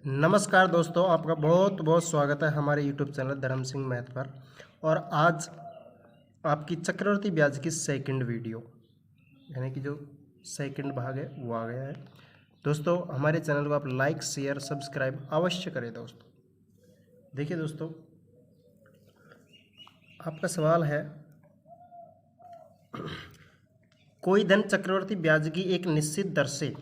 नमस्कार दोस्तों, आपका बहुत बहुत स्वागत है हमारे यूट्यूब चैनल धर्म सिंह मैथ पर। और आज आपकी चक्रवर्ती ब्याज की सेकंड वीडियो यानी कि जो सेकंड भाग है वो आ गया है। दोस्तों, हमारे चैनल को आप लाइक शेयर सब्सक्राइब अवश्य करें। दोस्तों देखिए दोस्तों, आपका सवाल है, कोई धन चक्रवर्ती ब्याज की एक निश्चित दर से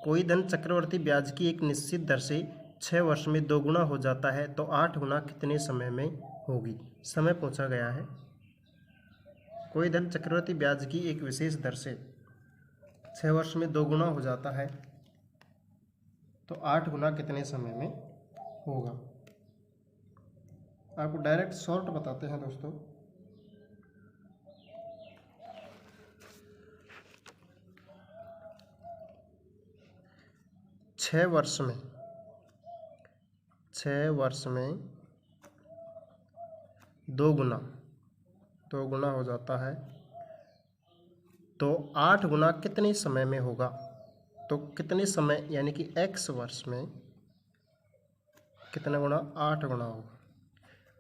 कोई धन चक्रवर्ती ब्याज की एक निश्चित दर से 6 वर्ष में 2 गुना हो जाता है तो 8 गुना कितने समय में होगी। समय पूछा गया है। कोई धन चक्रवर्ती ब्याज की एक विशेष दर से 6 वर्ष में 2 गुना हो जाता है तो 8 गुना कितने समय में होगा। आपको डायरेक्ट शॉर्ट बताते हैं दोस्तों। छः वर्ष में 2 गुना हो जाता है तो 8 गुना कितने समय में होगा। तो कितने समय यानी कि x वर्ष में कितना गुना, 8 गुना होगा।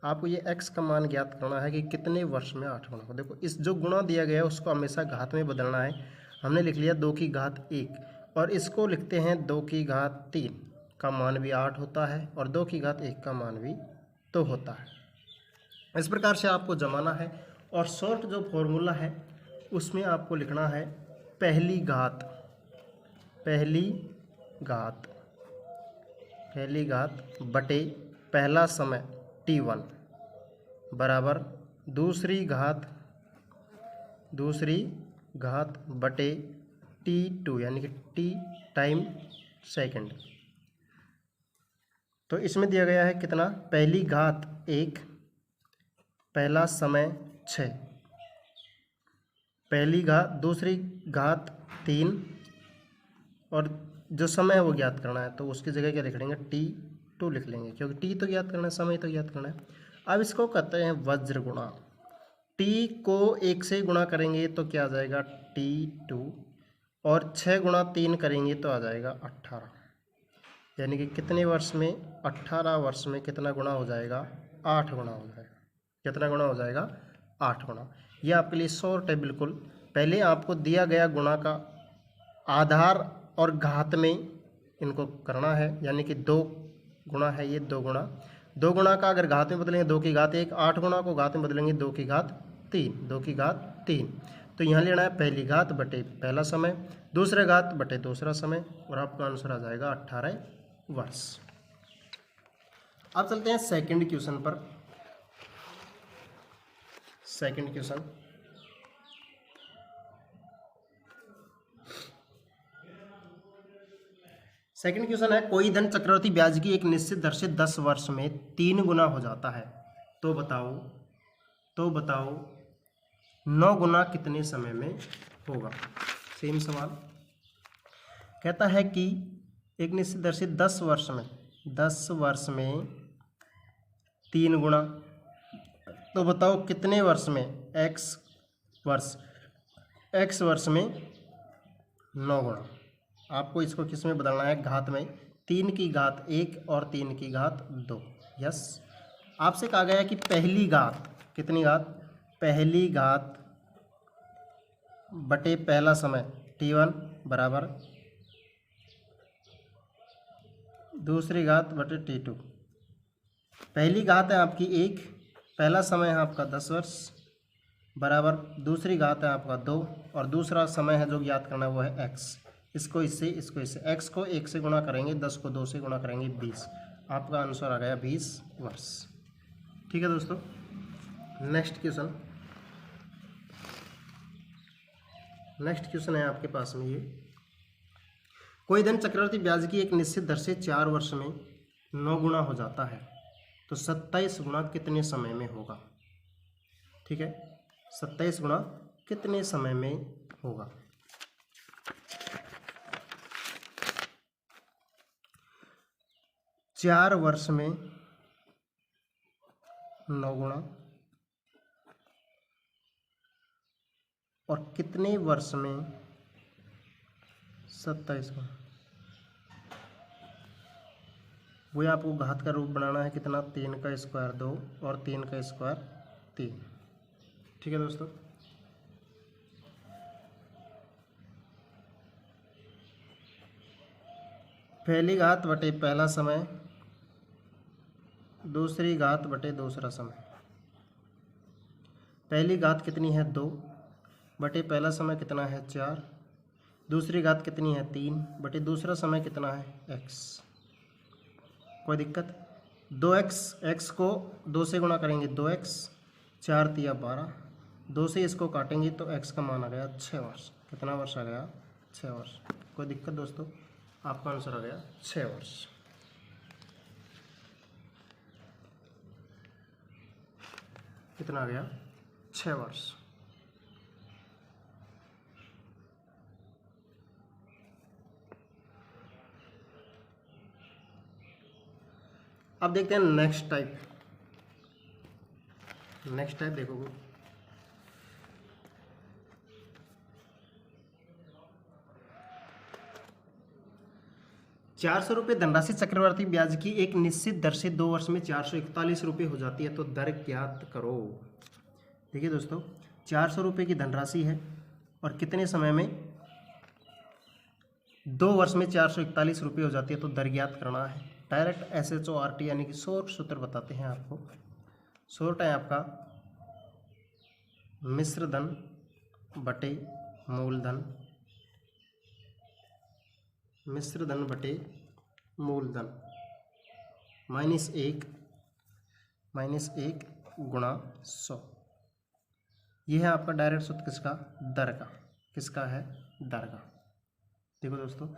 आपको ये x का मान ज्ञात करना है कि कितने वर्ष में 8 गुना होगा। देखो, इस जो गुणा दिया गया है उसको हमेशा घात में बदलना है। हमने लिख लिया 2 की घात 1 और इसको लिखते हैं 2 की घात 3 का मान भी 8 होता है और 2 की घात 1 का मान भी तो होता है। इस प्रकार से आपको जमाना है और शॉर्ट जो फॉर्मूला है उसमें आपको लिखना है पहली घात बटे पहला समय t1 बराबर दूसरी घात बटे t2 यानी कि t टाइम सेकंड। तो इसमें दिया गया है कितना, पहली घात 1 पहला समय 6, पहली घात दूसरी घात 3 और जो समय है वो ज्ञात करना है। तो उसकी जगह क्या लिख लेंगे, t2 लिख लेंगे क्योंकि t तो ज्ञात करना है, समय तो ज्ञात करना है। अब इसको कहते हैं वज्र गुणा। t को 1 से गुणा करेंगे तो क्या आ जाएगा t2 और 6 गुणा 3 करेंगे तो आ जाएगा 18। यानी कि कितने वर्ष में, 18 वर्ष में कितना गुणा हो जाएगा, 8 गुणा हो जाएगा। कितना गुणा हो जाएगा, 8 गुणा। यह आपके लिए शॉर्ट है बिल्कुल। पहले आपको दिया गया गुणा का आधार और घात में इनको करना है, यानी कि 2 गुणा है ये, 2 गुणा का अगर घात में बदलेंगे 2 की घात 1, 8 गुणा को घात में बदलेंगे 2 की घात 3। तो यहाँ लेना है पहली घात बटे पहला समय, दूसरे घात बटे दूसरा समय और आपका आंसर आ जाएगा 18 वर्ष। अब चलते हैं सेकंड क्वेश्चन पर। सेकंड क्वेश्चन है, कोई धन चक्रवर्ती ब्याज की एक निश्चित दर से 10 वर्ष में 3 गुना हो जाता है तो बताओ 9 गुना कितने समय में होगा। सेम सवाल कहता है कि एक निश्चित दर से 10 वर्ष में 3 गुना, तो बताओ कितने वर्ष में, x वर्ष में 9 गुना। आपको इसको किस में बदलना है, घात में। 3 की घात 1 और 3 की घात 2। यस, आपसे कहा गया है कि पहली घात, कितनी घात, पहली घात बटे पहला समय t1 बराबर दूसरी घात बटे t2। पहली घात है आपकी 1, पहला समय है आपका 10 वर्ष बराबर दूसरी घात है आपका 2 और दूसरा समय है जो ज्ञात करना है वो है x। इसको इससे x को 1 से गुणा करेंगे, 10 को 2 से गुणा करेंगे 20। आपका आंसर आ गया 20 वर्ष। ठीक है दोस्तों, नेक्स्ट क्वेश्चन है आपके पास में ये, कोई धन चक्रवर्ती ब्याज की एक निश्चित दर से 4 वर्ष में 9 गुना हो जाता है तो 27 गुना कितने समय में होगा। ठीक है, 27 गुना कितने समय में होगा। चार वर्ष में 9 गुना और कितने वर्ष में 27 गुना। वही आपको घात का रूप बनाना है कितना, 3 का स्क्वायर 2 और 3 का स्क्वायर 3। ठीक है दोस्तों। पहली घात बटे पहला समय, दूसरी घात बटे दूसरा समय। पहली घात कितनी है 2 बटे पहला समय कितना है 4, दूसरी घात कितनी है 3 बटे दूसरा समय कितना है x। कोई दिक्कत? 2x, x को 2 से गुणा करेंगे 2x, 4 तिया 12, 2 से इसको काटेंगे तो x का मान आ गया 6 वर्ष। कितना वर्ष आ गया? 6 वर्ष। कोई दिक्कत दोस्तों? आपका आंसर आ गया 6 वर्ष। कितना आ गया? 6 वर्ष। अब देखते हैं नेक्स्ट टाइप। नेक्स्ट टाइप देखोगे, ₹400 धनराशि चक्रवर्ती ब्याज की एक निश्चित दर से 2 वर्ष में 441 रुपये हो जाती है, तो दर ज्ञात करो। देखिए दोस्तों, 400 रुपये की धनराशि है और कितने समय में 2 वर्ष में 441 रुपये हो जाती है, तो दर ज्ञात करना है। डायरेक्ट SHORT यानी कि शॉर्ट सूत्र बताते हैं आपको। शॉर्ट है आपका मिश्र धन बटे मूलधन, मिश्र धन बटे मूलधन -1 गुणा 100। यह है आपका डायरेक्ट सूत्र किसका? दर का। किसका है? दर का। देखो दोस्तों,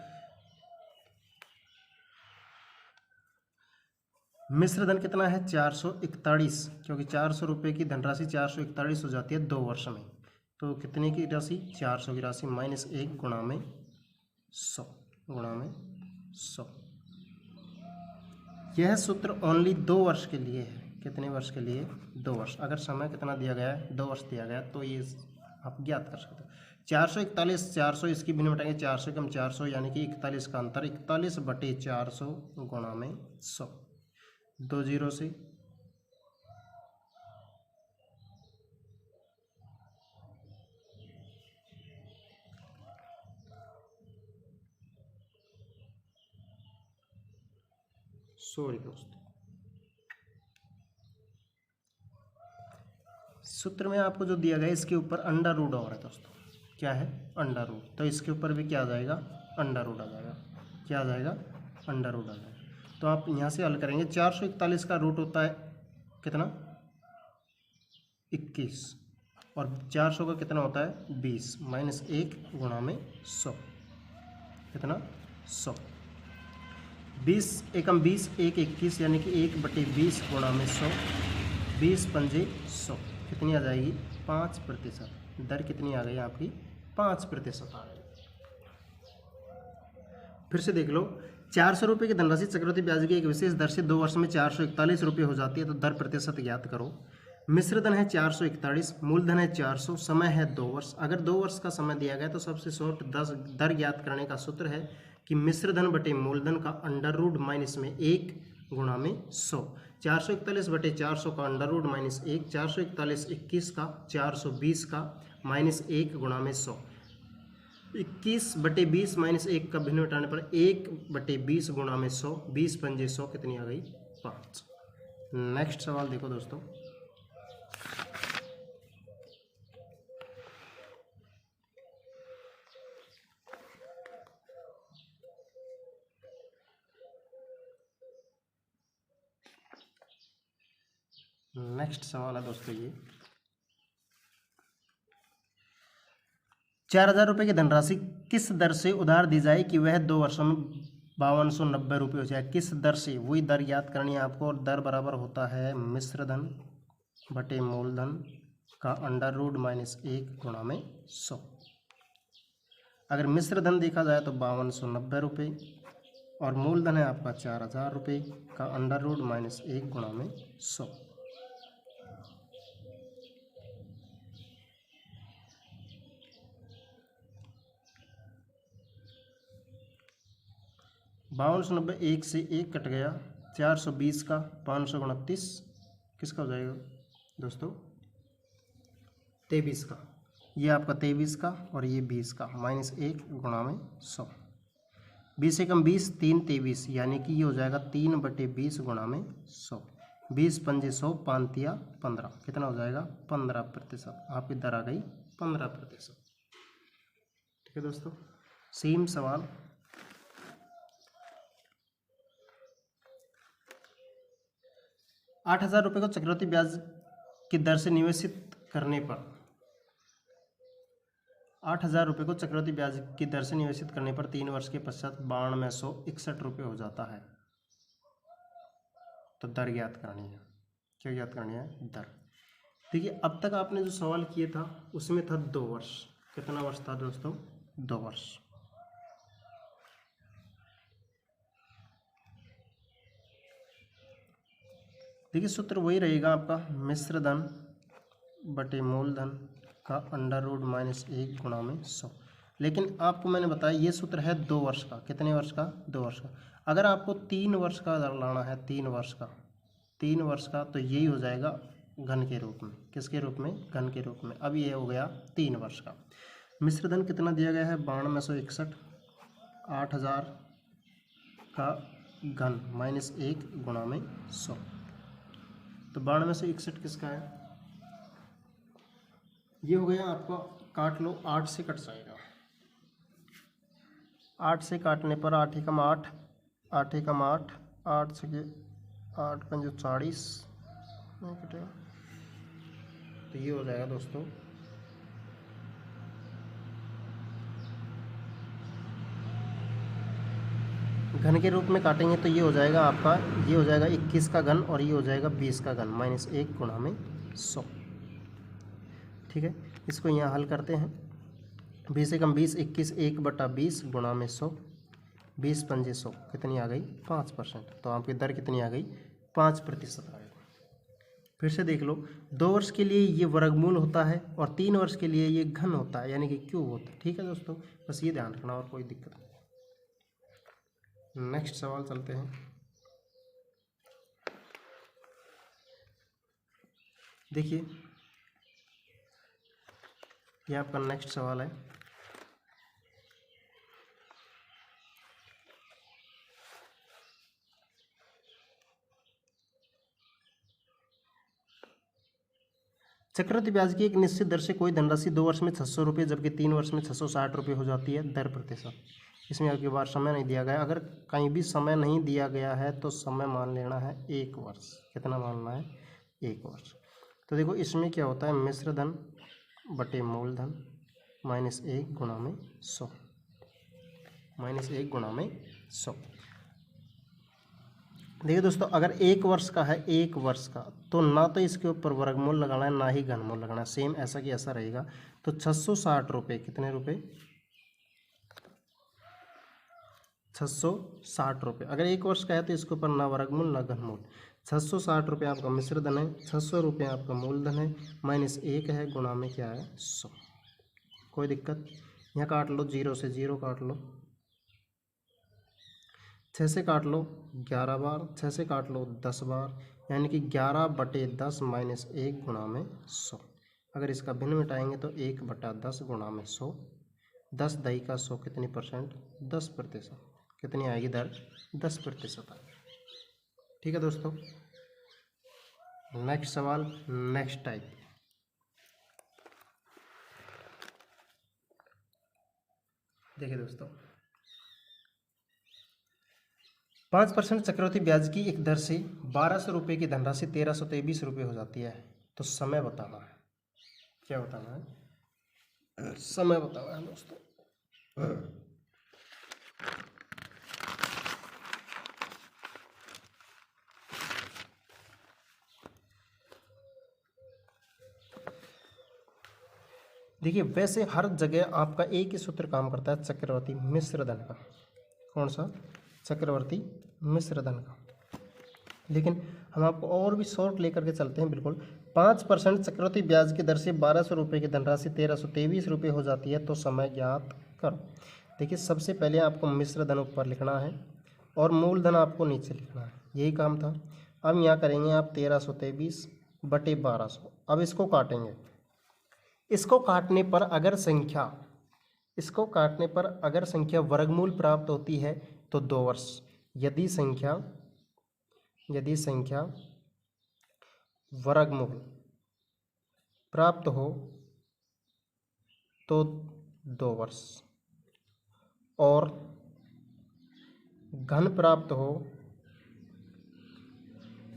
मिश्र धन कितना है 441, क्योंकि 400 रुपये की धनराशि 441 हो जाती है 2 वर्ष में। तो कितने की राशि? 400 की राशि -1 गुणा में 100 गुणा में 100। यह सूत्र ओनली 2 वर्ष के लिए है। कितने वर्ष के लिए? 2 वर्ष। अगर समय कितना दिया गया है? 2 वर्ष दिया गया, तो ये आप ज्ञात कर सकते हो। 441, 400 इसकी भिन्न बटाएंगे, 400 कम 400 यानी कि 41 का अंतर, 41 बटे 400 गुणा में 100। 2 जीरो से सॉरी दोस्तों, सूत्र में आपको जो दिया गया है इसके ऊपर अंडर रूट और है दोस्तों। क्या है? Under root. तो इसके ऊपर भी क्या आ जाएगा? अंडर रूट आ जाएगा। क्या आ जाएगा? अंडर रूट आ जाएगा। तो आप यहाँ से हल करेंगे। 441 का रूट होता है कितना? 21, और 400 का कितना होता है? 20, -1 गुणा में 100। कितना? 100। 20 एकम 20, 1 21 यानी कि 1/20 गुणा में 100। 20 पंजे 100 कितनी आ जाएगी? 5%। दर कितनी आ गई आपकी? 5% आ गई। फिर से देख लो, 400 रुपये की धनराशि चक्रवृद्धि ब्याज की एक विशेष दर से 2 वर्ष में 441 रुपये हो जाती है, तो दर प्रतिशत ज्ञात करो। मिश्र धन है 441, मूलधन है 400, समय है 2 वर्ष। अगर 2 वर्ष का समय दिया गया तो सबसे शॉर्ट दर ज्ञात करने का सूत्र है कि मिश्र धन बटे मूलधन का अंडर रूट -1 गुणा में 100। 441 बटे 400 का अंडर रूट -1, 441 21 का, 420 का, -1 गुणा में 100। 21 बटे 20 -1 का भिन्न हटाने पर 1/20 गुणा में 100, 20 पंजे 100 कितनी आ गई? 5। नेक्स्ट सवाल देखो दोस्तों, नेक्स्ट सवाल है दोस्तों ये, 4000 रुपये की धनराशि किस दर से उधार दी जाए कि वह 2 वर्षों में 5290 रुपये हो जाए? किस दर से? वही दर याद करनी है आपको, और दर बराबर होता है मिश्र धन बटे मूलधन का अंडर रूट -1 गुणा में 100। अगर मिश्र धन देखा जाए तो 5290 रुपये, और मूलधन है आपका 4000 रुपये का अंडर रूट -1 गुणा में 100। बावन सौ नब्बे, 1 से 1 कट गया, 420 का 529 किसका हो जाएगा दोस्तों 23 का, ये आपका 23 का और ये 20 का, -1 गुणा में 100। 20 से कम 20, 3 23, यानी कि ये हो जाएगा 3/20 गुणा में 100। 20 पंजे 100, 5 तिया 15, कितना हो जाएगा 15%। आपकी दर आ गई 15%। ठीक है दोस्तों। सेम सवाल 8,000 रुपये को चक्रवृद्धि ब्याज की दर से निवेशित करने पर 8,000 रुपये को चक्रवृद्धि ब्याज की दर से निवेशित करने पर 3 वर्ष के पश्चात 9261 रुपये हो जाता है। तो दर ज्ञात करनी है। क्या ज्ञात करनी है? दर। देखिए अब तक आपने जो सवाल किए था उसमें था 2 वर्ष। कितना वर्ष था दोस्तों? 2 वर्ष। देखिए सूत्र वही रहेगा आपका, मिश्र धन बटे मूलधन का √-1 गुणा में 100। लेकिन आपको मैंने बताया ये सूत्र है 2 वर्ष का। कितने वर्ष का? 2 वर्ष का। अगर आपको 3 वर्ष का लाना है, 3 वर्ष का, 3 वर्ष का, तो यही हो जाएगा घन के रूप में। किसके रूप में? घन के रूप में। अब ये हो गया 3 वर्ष का। मिश्र धन कितना दिया गया है? 9261। 8,000 का घन -1 गुणा में 100। तो 9261 किसका है? ये हो गया आपका, काट लो, 8 से कट जाएगा। 8 से काटने पर 8 एकम 8, 8 एकम 8, 8 से 8 पंजे 40 नहीं कटेगा। तो ये हो जाएगा दोस्तों घन के रूप में काटेंगे तो ये हो जाएगा आपका, ये हो जाएगा 21 का घन और ये हो जाएगा 20 का घन, -1 गुणा में 100। ठीक है, इसको यहाँ हल करते हैं। 20 एकम 20, 21, 1/20 गुणा में 100, 20 पंजे 100, कितनी आ गई? 5%। तो आपकी दर कितनी आ गई? 5% आ गई। फिर से देख लो, 2 वर्ष के लिए ये वर्गमूल होता है और 3 वर्ष के लिए ये घन होता है, यानी कि क्यूब होता है। ठीक है दोस्तों, बस ये ध्यान रखना और कोई दिक्कत नहीं। नेक्स्ट सवाल चलते हैं। देखिए ये आपका नेक्स्ट सवाल है। चक्रवृद्धि ब्याज की एक निश्चित दर से कोई धनराशि 2 वर्ष में 600 रुपये जबकि 3 वर्ष में 660 रुपये हो जाती है। दर प्रतिशत। इसमें आपकी बार समय नहीं दिया गया। अगर कहीं भी समय नहीं दिया गया है तो समय मान लेना है 1 वर्ष। कितना मानना है? 1 वर्ष। तो देखो इसमें क्या होता है, मिश्र धन बटे मूलधन -1 गुणा में 100, -1 गुणा में 100। देखिए दोस्तों, अगर 1 वर्ष का है, 1 वर्ष का, तो ना तो इसके ऊपर वर्गमूल लगाना है ना ही घनमूल लगाना है, सेम ऐसा कि ऐसा रहेगा। तो 660 रुपये, कितने रुपये? 660 रुपये। अगर 1 वर्ष का है तो इसके ऊपर ना वर्गमूल ना घनमूल। 660 रुपये आपका मिश्र धन है, 600 रुपये आपका मूलधन है, -1 है गुणा में क्या है? 100। कोई दिक्कत? यहाँ काट लो, 0 से 0 काट लो, 6 से काट लो 11 बार, 6 से काट लो 10 बार, यानी कि 11/10 -1 गुणा में 100। अगर इसका भिन्न मिटाएंगे तो 1/10 गुणा में 100। 10 दही का 100 कितनी %? 10%। कितनी आएगी दर? 10% आएगी। ठीक है दोस्तों, नेक्स्ट सवाल, नेक्स्ट टाइप। देखिए दोस्तों, 5% चक्रवृद्धि ब्याज की एक दर से 1200 रुपये की धनराशि 1323 रुपये हो जाती है। तो समय बताना है। क्या बताना है? समय बताना है दोस्तों। देखिए वैसे हर जगह आपका एक ही सूत्र काम करता है, चक्रवर्ती मिश्र धन का। कौन सा? चक्रवर्ती मिश्र धन का। लेकिन हम आपको और भी शॉर्ट लेकर के चलते हैं। बिल्कुल 5% चक्रवृद्धि ब्याज की दर से 1200 रुपये की धनराशि 1323 रुपये हो जाती है। तो समय ज्ञात करो। देखिए सबसे पहले आपको मिश्र धन ऊपर लिखना है और मूलधन आपको नीचे लिखना है। यही काम था। अब यहाँ करेंगे आप 1323 बटे 1200। अब इसको काटेंगे। इसको काटने पर अगर संख्या वर्गमूल प्राप्त होती है तो 2 वर्ष। यदि संख्या वर्गमूल प्राप्त हो तो 2 वर्ष और घन प्राप्त हो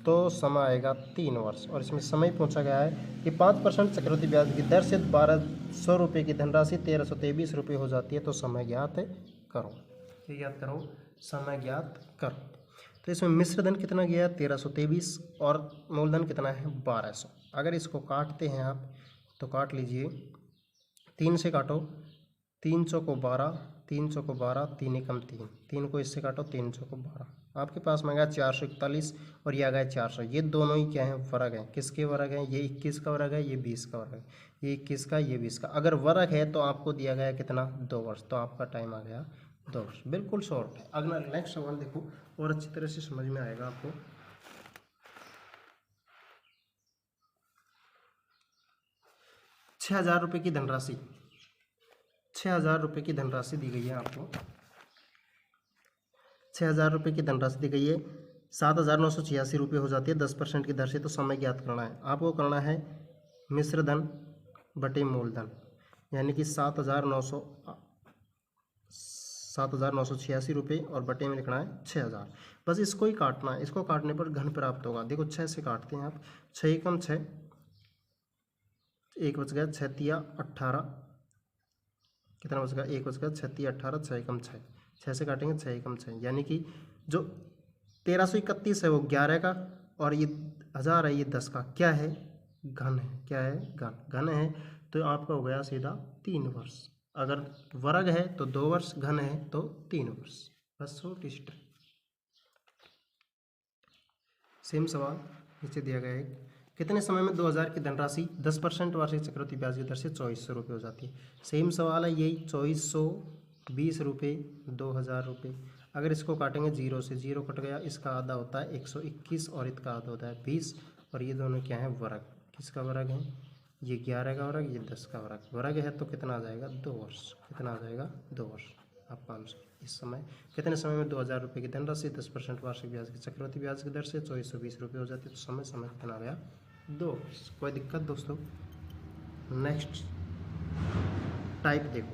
तो समय आएगा 3 वर्ष। और इसमें समय पूछा गया है कि 5% चक्रवृद्धि ब्याज की दर से 1200 रुपये की धनराशि 1323 रुपये हो जाती है, तो समय ज्ञात करो। ये ज्ञात करो, समय ज्ञात करो। तो इसमें मिश्र धन कितना गया 1323 और मूलधन कितना है 1200। अगर इसको काटते हैं आप तो काट लीजिए, 3 से काटो, 3 चौको 12, 3 चौको 12, 3 एकम 3, 3 को इससे काटो, 3 चौको 12, आपके पास में गया 441 और ये आ गया 400। ये दोनों ही क्या है वर्ग हैं। किसके वर्ग हैं? ये 21 का वर्ग है, ये 20 का वर्ग है। ये 21 का, ये 20 का। अगर वर्ग है तो आपको दिया गया कितना 2 वर्ष, तो आपका टाइम आ गया 2 वर्ष। बिल्कुल शॉर्ट है। अगला नेक्स्ट सवाल देखो और अच्छी तरह से समझ में आएगा आपको। 6,000 रुपये की धनराशि, 6,000 रुपये की धनराशि दी गई है आपको। 6,000 रुपये की धनराशि दी गई है, 7,986 रुपये हो जाती है 10% की दर से। तो समय ज्ञात करना है आपको। करना है मिश्र धन बटे मूलधन, यानी कि 7,986 रुपये और बटे में लिखना है 6,000। बस इसको ही काटना है। इसको काटने पर घन प्राप्त होगा। देखो 6 से काटते हैं आप, 6 एकम 6, एक बच गया 6 तिया 18, कितना बच गया 1 बच गया 6 तिया 18, 6 एकम 6, 6 से काटेंगे 6 एकम 6, यानी कि जो 1331 है वो 11 का और ये 1000 है ये 10 का। क्या है? घन है। क्या है? घन है। तो आपका हो गया सीधा 3 वर्ष। अगर वर्ग है तो 2 वर्ष, घन है तो 3 वर्ष। बस छोटी सी। सेम सवाल नीचे दिया गया है, कितने समय में 2000 की धनराशि 10% वार्षिक चक्रवृद्धि ब्याज की दर से 2400 रुपये हो जाती है। सेम सवाल है यही, 2420 रुपये, 2000 रुपये। अगर इसको काटेंगे, 0 से 0 कट गया, इसका आधा होता है 121 और इसका आधा होता है 20। और ये दोनों क्या है वर्ग। किसका वर्ग है? ये 11 का वर्ग, ये 10 का वर्ग है। तो कितना आ जाएगा 2 वर्ष। कितना आ जाएगा 2 वर्ष आपका आंसर। इस समय कितने समय में 2000 रुपये की धनराशि 10% वार्षिक ब्याज की चक्रवृद्धि ब्याज की दर से 2420 रुपये हो जाती है। तो समय कितना आ गया 2 वर्ष। कोई दिक्कत दोस्तों? नेक्स्ट टाइप देखो,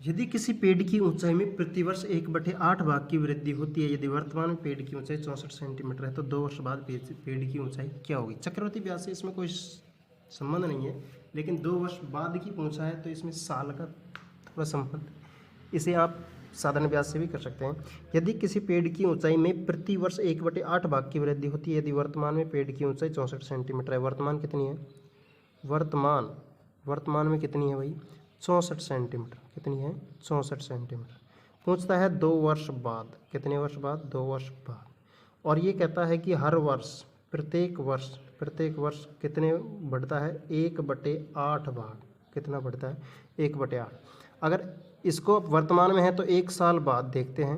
यदि किसी पेड़ की ऊंचाई में प्रतिवर्ष 1/8 भाग की वृद्धि होती है, यदि वर्तमान में पेड़ की ऊंचाई 64 सेंटीमीटर है, तो 2 वर्ष बाद पेड़ की ऊंचाई क्या होगी? चक्रवृद्धि ब्याज से इसमें कोई संबंध नहीं है, लेकिन 2 वर्ष बाद की पूछा है तो इसमें साल का थोड़ा संबंध। इसे आप साधारण ब्याज से भी कर सकते हैं। यदि किसी पेड़ की ऊंचाई में प्रति वर्ष 1/8 भाग की वृद्धि होती है, यदि वर्तमान में पेड़ की ऊंचाई 64 सेंटीमीटर है। वर्तमान कितनी है? वर्तमान में कितनी है भाई? 64 सेंटीमीटर। कितनी है? 64 सेंटीमीटर। पूछता है 2 वर्ष बाद। कितने वर्ष बाद? 2 वर्ष बाद। और ये कहता है कि हर वर्ष, प्रत्येक वर्ष कितने बढ़ता है? 1/8 भाग। कितना बढ़ता है? 1/8। अगर इसको वर्तमान में है तो 1 साल बाद देखते हैं,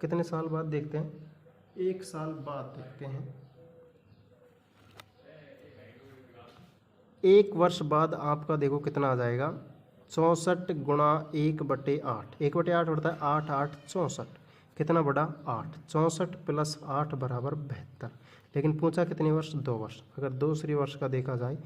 कितने साल बाद देखते हैं? 1 साल बाद देखते हैं। 1 वर्ष बाद आपका देखो कितना आ जाएगा, 64 गुणा 1/8। 1/8 होता है 8 8 64। कितना बढ़ा? 8। 64 प्लस 8 बराबर 72। लेकिन पूछा कितने वर्ष? 2 वर्ष। अगर दूसरी वर्ष का देखा जाए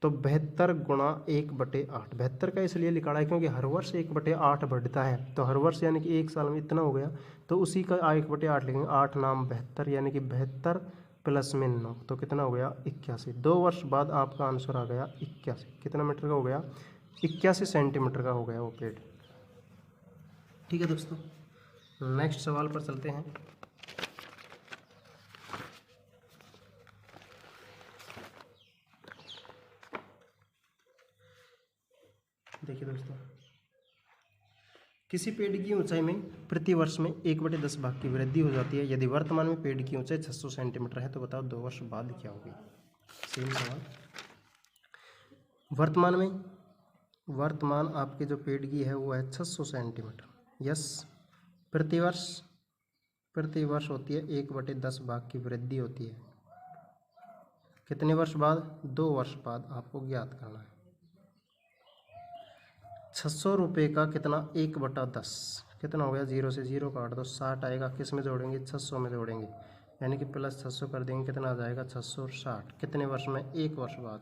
तो 72 गुणा 1/8। 72 का इसलिए लिखा है क्योंकि हर वर्ष 1/8 बढ़ता है। तो हर वर्ष यानी कि 1 साल में इतना हो गया, तो उसी का 1/8 लिखेंगे। 8 नाम 72, यानी कि 72 प्लस में 9, तो कितना हो गया? 81। 2 वर्ष बाद आपका आंसर आ गया 81। कितना मीटर का हो गया? 81 सेंटीमीटर का हो गया वो पेड़। ठीक है दोस्तों, नेक्स्ट सवाल पर चलते हैं। देखिए दोस्तों, किसी पेड़ की ऊंचाई में प्रति वर्ष में 1/10 भाग की वृद्धि हो जाती है। यदि वर्तमान में पेड़ की ऊंचाई 600 सेंटीमीटर है तो बताओ 2 वर्ष बाद क्या होगी। सेम सवाल। वर्तमान आपके जो पेड़ की है वो है 600 सेंटीमीटर। यस, प्रति वर्ष होती है 1/10 भाग की वृद्धि होती है। कितने वर्ष बाद? 2 वर्ष बाद आपको ज्ञात करना है। 600 रुपये का कितना 1/10 कितना हो गया? 0 से 0 काट दो, 60 आएगा। किस में जोड़ेंगे? 600 में जोड़ेंगे, यानी कि प्लस 600 कर देंगे, कितना आ जाएगा? 600 और 60। कितने वर्ष में? 1 वर्ष बाद।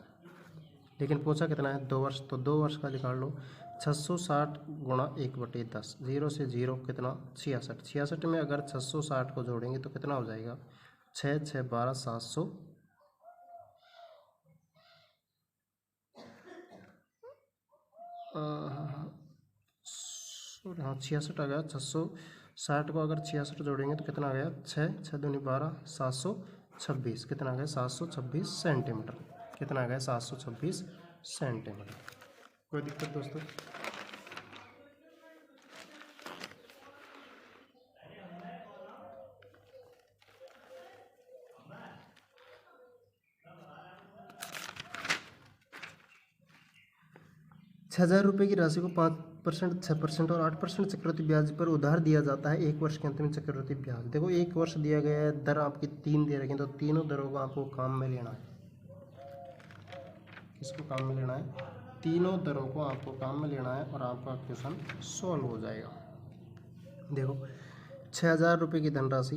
लेकिन पूछा कितना है? 2 वर्ष, तो 2 वर्ष का निकाल लो। 660 गुणा 1/10, 0 से 0 कितना? 66। 66 में अगर 660 को जोड़ेंगे तो कितना हो जाएगा? 6 6 12 700 हाँ 66 आ गया। 660 को अगर 66 जोड़ेंगे तो कितना आ गया? 6 6 दूनी 12 726। कितना आ गया? 726 सेंटीमीटर। कितना आ गया? 726 सेंटीमीटर। कोई दिक्कत दोस्तों? 6,000 रुपये की राशि को 5%, 6% और 8% चक्रवृद्धि ब्याज पर उधार दिया जाता है। 1 वर्ष के अंत में चक्रवृद्धि ब्याज, देखो 1 वर्ष दिया गया है, दर आपकी 3 दे रखी, तो तीनों दरों को आपको काम में लेना है। किसको काम में लेना है? तीनों दरों को आपको काम में लेना है और आपका क्वेश्चन सॉल्व हो जाएगा। देखो 6,000 रुपये की धनराशि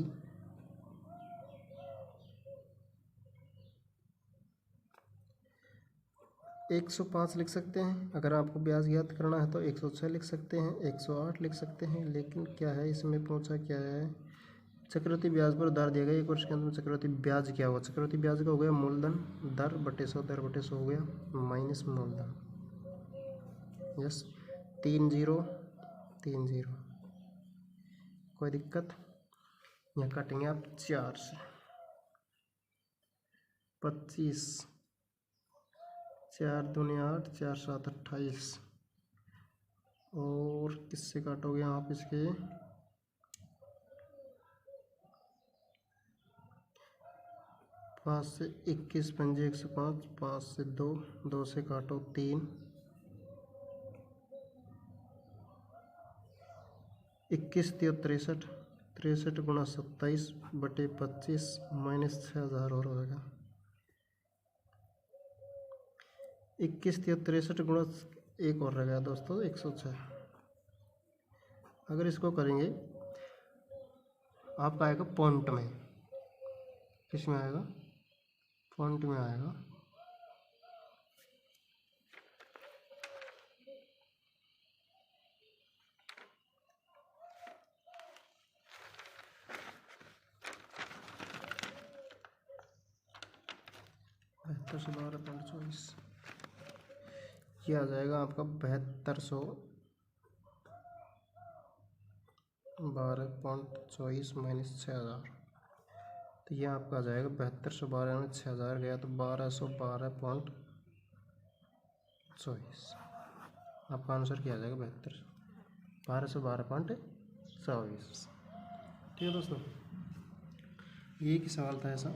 105 लिख सकते हैं। अगर आपको ब्याज ज्ञात करना है तो 106 लिख सकते हैं, 108 लिख सकते हैं। लेकिन क्या है इसमें, पूछा क्या है? चक्रवृद्धि ब्याज पर उधार दिया गया 1 वर्ष के अंत में चक्रवृद्धि ब्याज क्या हुआ? चक्रवृद्धि ब्याज का हो गया मूलधन, दर बटे 100, दर बटे 100 हो गया, माइनस मूलधन। यस, 3 0 3 0। कोई दिक्कत? यहाँ काटेंगे आप 4 से 25, 4 दूनी 8, 4 7 28। और किससे काटोगे आप इसके? 5 से 21 पंजे 105, 5 से 2, 2 से काटो 3, 21 3 63, 63 गुणा 27 बटे 25 माइनस 6,000 और हो जाएगा। 21 3 63 गुणा एक और रह गया दोस्तों 106। अगर इसको करेंगे आपका आएगा पॉइंट में। किस में आएगा? पॉइंट में आएगा। बहत्तर सौ 12.24, ये आ जाएगा आपका 7212.24 माइनस 6,000। तो ये आपका आ जाएगा 7212 में 6,000 गया तो 1212.24। आपका आंसर क्या आ जाएगा? 1212.24। ठीक है दोस्तों, ये एक सवाल था ऐसा।